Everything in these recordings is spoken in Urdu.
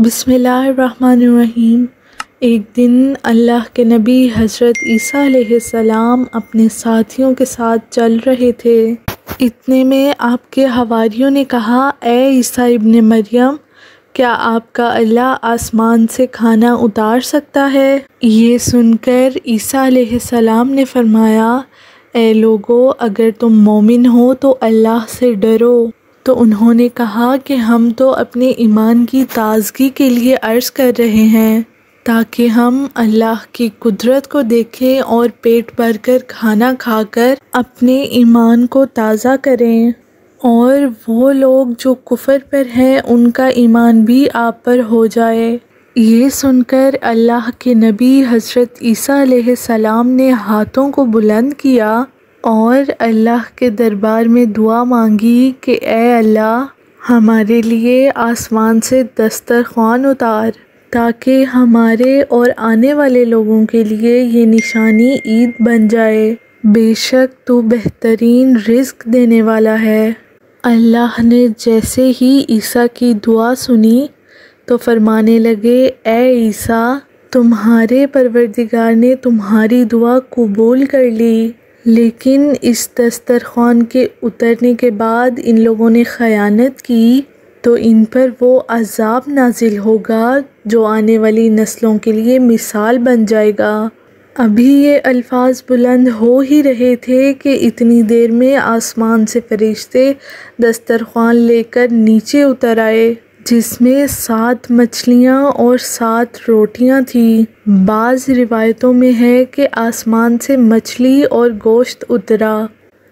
بسم اللہ الرحمن الرحیم۔ ایک دن اللہ کے نبی حضرت عیسیٰ علیہ السلام اپنے ساتھیوں کے ساتھ چل رہے تھے۔ اتنے میں آپ کے حواریوں نے کہا، اے عیسیٰ ابن مریم، کیا آپ کا اللہ آسمان سے کھانا اتار سکتا ہے؟ یہ سن کر عیسیٰ علیہ السلام نے فرمایا، اے لوگو، اگر تم مومن ہو تو اللہ سے ڈرو۔ تو انہوں نے کہا کہ ہم تو اپنے ایمان کی تازگی کے لیے عرض کر رہے ہیں تاکہ ہم اللہ کی قدرت کو دیکھیں اور پیٹ بھر کر کھانا کھا کر اپنے ایمان کو تازہ کریں، اور وہ لوگ جو کفر پر ہیں ان کا ایمان بھی آپ پر ہو جائے۔ یہ سن کر اللہ کے نبی حضرت عیسیٰ علیہ السلام نے ہاتھوں کو بلند کیا اور اللہ کے دربار میں دعا مانگی کہ اے اللہ، ہمارے لیے آسمان سے دسترخوان اتار تاکہ ہمارے اور آنے والے لوگوں کے لیے یہ نشانی عید بن جائے۔ بے شک تو بہترین رزق دینے والا ہے۔ اللہ نے جیسے ہی عیسیٰ کی دعا سنی تو فرمانے لگے، اے عیسیٰ، تمہارے پروردگار نے تمہاری دعا قبول کر لی، لیکن اس دسترخوان کے اترنے کے بعد ان لوگوں نے خیانت کی تو ان پر وہ عذاب نازل ہوگا جو آنے والی نسلوں کے لیے مثال بن جائے گا۔ ابھی یہ الفاظ بلند ہو ہی رہے تھے کہ اتنی دیر میں آسمان سے فرشتے دسترخوان لے کر نیچے اتر آئے، جس میں 7 مچھلیاں اور 7 روٹیاں تھیں۔ بعض روایتوں میں ہے کہ آسمان سے مچھلی اور گوشت اترا،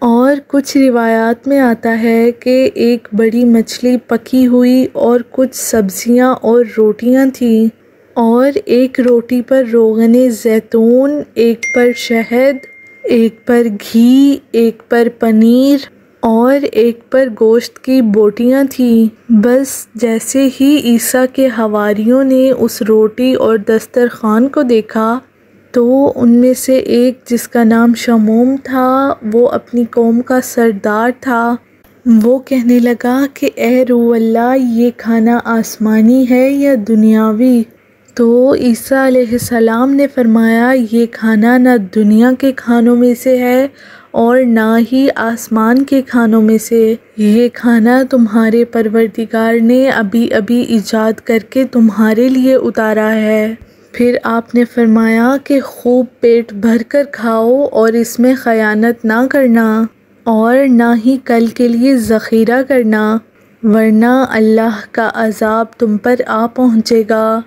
اور کچھ روایات میں آتا ہے کہ ایک بڑی مچھلی پکی ہوئی اور کچھ سبزیاں اور روٹیاں تھیں، اور ایک روٹی پر روغن زیتون، ایک پر شہد، ایک پر گھی، ایک پر پنیر اور ایک پر گوشت کی بوٹیاں تھیں۔ بس جیسے ہی عیسیٰ کے حواریوں نے اس روٹی اور دسترخوان کو دیکھا تو ان میں سے ایک، جس کا نام شموم تھا، وہ اپنی قوم کا سردار تھا، وہ کہنے لگا کہ اے روح اللہ، یہ کھانا آسمانی ہے یا دنیاوی؟ تو عیسیٰ علیہ السلام نے فرمایا، یہ کھانا نہ دنیا کے کھانوں میں سے ہے اور نہ ہی آسمان کے کھانوں میں سے، یہ کھانا تمہارے پروردگار نے ابھی ابھی ایجاد کر کے تمہارے لیے اتارا ہے۔ پھر آپ نے فرمایا کہ خوب پیٹ بھر کر کھاؤ اور اس میں خیانت نہ کرنا اور نہ ہی کل کے لیے ذخیرہ کرنا، ورنہ اللہ کا عذاب تم پر آ پہنچے گا۔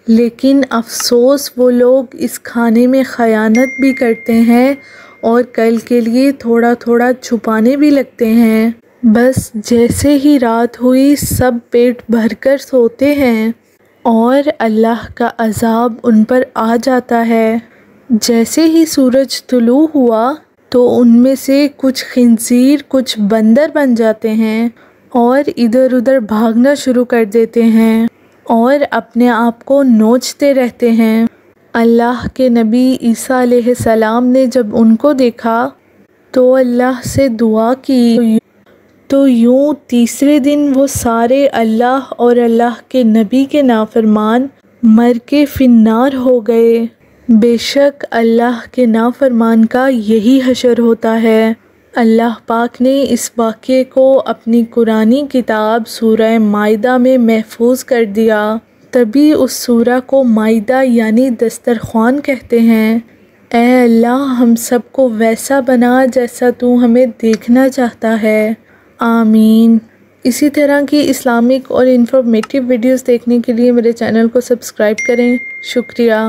لیکن افسوس، وہ لوگ اس کھانے میں خیانت بھی کرتے ہیں اور کل کے لیے تھوڑا تھوڑا چھپانے بھی لگتے ہیں۔ بس جیسے ہی رات ہوئی سب پیٹ بھر کر سوتے ہیں اور اللہ کا عذاب ان پر آ جاتا ہے۔ جیسے ہی سورج طلوع ہوا تو ان میں سے کچھ خنزیر، کچھ بندر بن جاتے ہیں اور ادھر ادھر بھاگنا شروع کر دیتے ہیں اور اپنے آپ کو نوچتے رہتے ہیں۔ اللہ کے نبی عیسیٰ علیہ السلام نے جب ان کو دیکھا تو اللہ سے دعا کی، تو یوں تیسرے دن وہ سارے اللہ اور اللہ کے نبی کے نافرمان مر کے فی النار ہو گئے۔ بے شک اللہ کے نافرمان کا یہی حشر ہوتا ہے۔ اللہ پاک نے اس واقعے کو اپنی قرآنی کتاب سورہ مائدہ میں محفوظ کر دیا، تبھی اس سورہ کو مائدہ یعنی دسترخوان کہتے ہیں۔ اے اللہ، ہم سب کو ویسا بنا جیسا تو ہمیں دیکھنا چاہتا ہے، آمین۔ اسی طرح کی اسلامک اور انفارمیٹیو ویڈیوز دیکھنے کے لیے میرے چینل کو سبسکرائب کریں۔ شکریہ۔